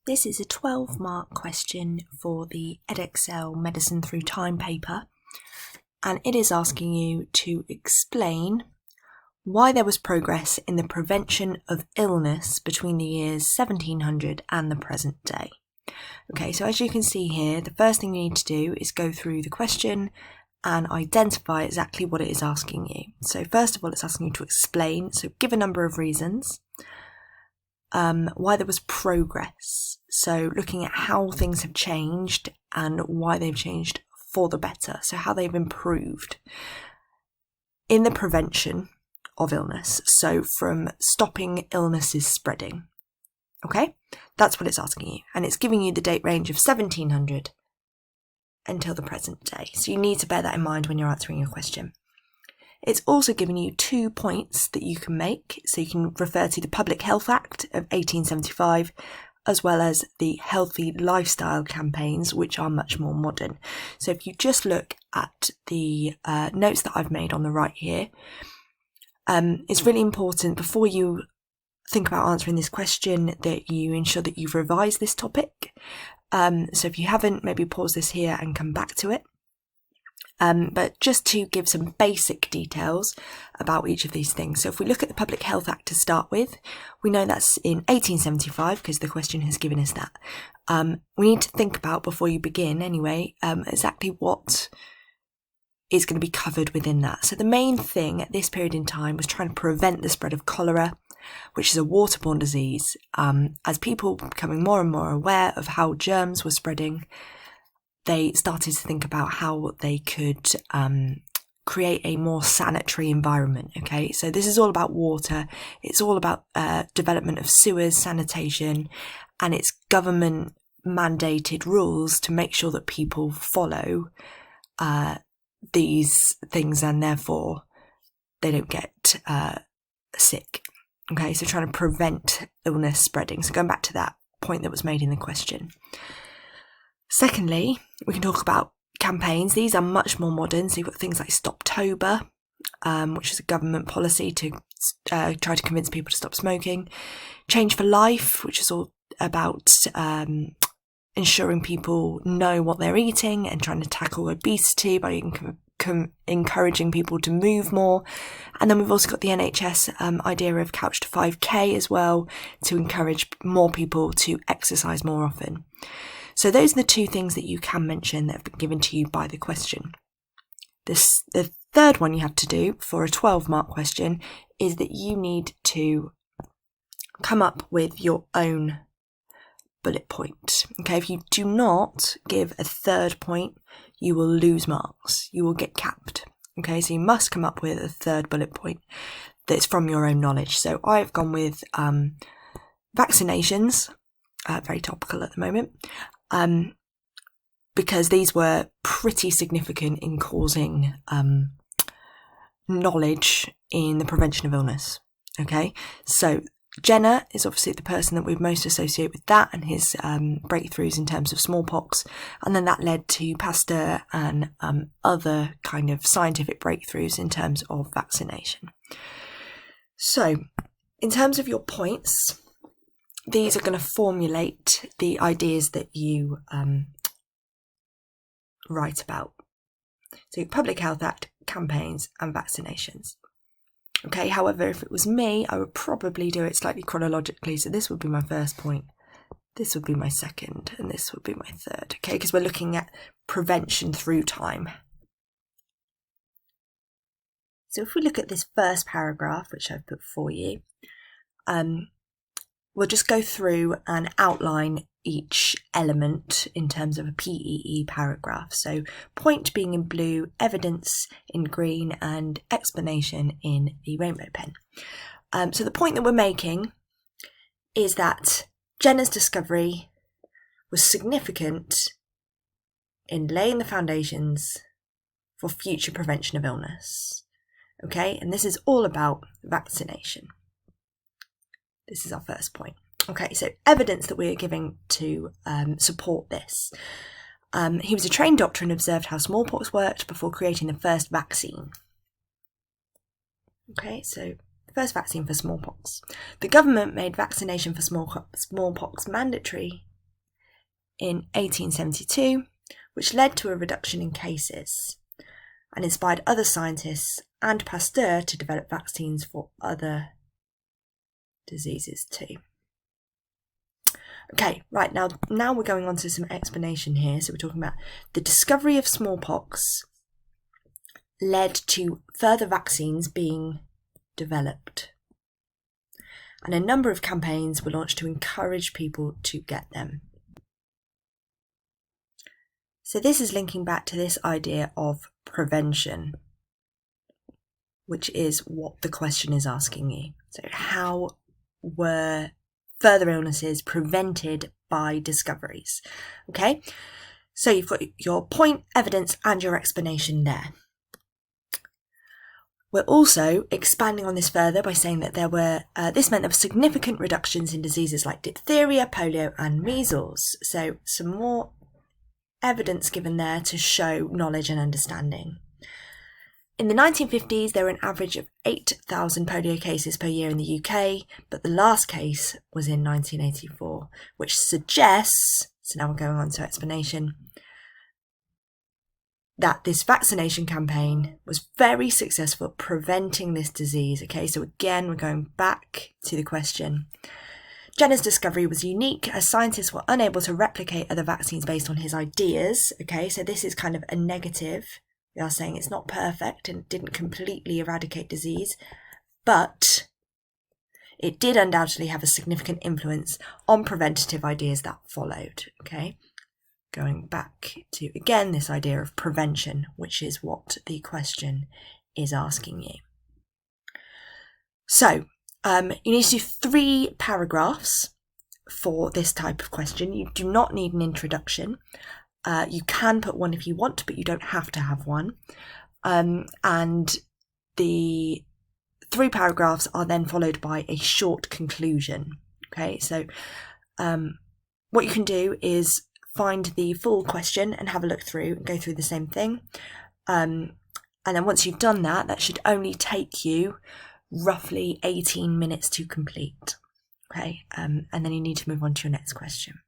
This is a 12-mark question for the Edexcel Medicine Through Time paper, and it is asking you to explain why there was progress in the prevention of illness between the years 1700 and the present day. Okay, so as you can see here, the first thing you need to do is go through the question and identify exactly what it is asking you. So first of all, it's asking you to explain, so give a number of reasons. Why there was progress, so looking at how things have changed and why they've changed for the better, so how they've improved in the prevention of illness, so from stopping illnesses spreading. Okay, that's what it's asking you, and it's giving you the date range of 1700 until the present day, so you need to bear that in mind when you're answering your question. It's also giving you 2 points that you can make, so you can refer to the Public Health Act of 1875 as well as the healthy lifestyle campaigns, which are much more modern. So if you just look at the notes that I've made on the right here, it's really important before you think about answering this question that you ensure that you've revised this topic. So if you haven't, maybe pause this here and come back to it. But just to give some basic details about each of these things. So if we look at the Public Health Act to start with, we know that's in 1875 because the question has given us that. We need to think about, before you begin anyway, exactly what is going to be covered within that. So the main thing at this period in time was trying to prevent the spread of cholera, which is a waterborne disease. As people were becoming more and more aware of how germs were spreading, they started to think about how they could create a more sanitary environment. Okay, so this is all about water. It's all about development of sewers, sanitation, and it's government mandated rules to make sure that people follow these things and therefore they don't get sick. Okay, so trying to prevent illness spreading. So going back to that point that was made in the question. Secondly, we can talk about campaigns. These are much more modern. So you've got things like Stoptober, which is a government policy to try to convince people to stop smoking. Change for Life, which is all about ensuring people know what they're eating and trying to tackle obesity by encouraging people to move more. And then we've also got the NHS idea of couch to 5K as well, to encourage more people to exercise more often. So those are the 2 things that you can mention that have been given to you by the question. The third one you have to do for a 12-mark question is that you need to come up with your own bullet point. Okay, if you do not give a third point, you will lose marks. You will get capped. Okay, so you must come up with a third bullet point that's from your own knowledge. So I've gone with vaccinations, very topical at the moment. Because these were pretty significant in causing knowledge in the prevention of illness. Okay, so Jenner is obviously the person that we most associate with that and his breakthroughs in terms of smallpox, and then that led to Pasteur and other kind of scientific breakthroughs in terms of vaccination. So, in terms of your points, these are going to formulate the ideas that you write about. So Public Health Act, campaigns and vaccinations. Okay, however, if it was me, I would probably do it slightly chronologically. So this would be my first point, this would be my second, and this would be my third. Okay, because we're looking at prevention through time. So if we look at this first paragraph, which I've put for you, we'll just go through and outline each element in terms of a PEE paragraph. So point being in blue, evidence in green, and explanation in the rainbow pen. So the point that we're making is that Jenner's discovery was significant in laying the foundations for future prevention of illness. Okay, and this is all about vaccination. This is our first point. Okay, so evidence that we are giving to support this. He was a trained doctor and observed how smallpox worked before creating the first vaccine. Okay, so the first vaccine for smallpox. The government made vaccination for smallpox mandatory in 1872, which led to a reduction in cases and inspired other scientists and Pasteur to develop vaccines for other diseases too. Okay, right, now we're going on to some explanation here. So we're talking about the discovery of smallpox led to further vaccines being developed. And a number of campaigns were launched to encourage people to get them. So this is linking back to this idea of prevention, which is what the question is asking you. So how were further illnesses prevented by discoveries? Okay, so you've got your point, evidence, and your explanation there. We're also expanding on this further by saying that this meant there were significant reductions in diseases like diphtheria, polio, and measles. So some more evidence given there to show knowledge and understanding. In the 1950s, there were an average of 8,000 polio cases per year in the UK, but the last case was in 1984, which suggests, so now we're going on to explanation, that this vaccination campaign was very successful at preventing this disease. Okay, so again, we're going back to the question. Jenner's discovery was unique as scientists were unable to replicate other vaccines based on his ideas. Okay, so this is kind of a negative. We are saying it's not perfect and didn't completely eradicate disease, but it did undoubtedly have a significant influence on preventative ideas that followed. Okay, going back to, again, this idea of prevention, which is what the question is asking you. So, you need to do 3 paragraphs for this type of question. You do not need an introduction. You can put one if you want, but you don't have to have one. And the 3 paragraphs are then followed by a short conclusion. Okay, so what you can do is find the full question and have a look through and go through the same thing. And then once you've done that, that should only take you roughly 18 minutes to complete. Okay, and then you need to move on to your next question.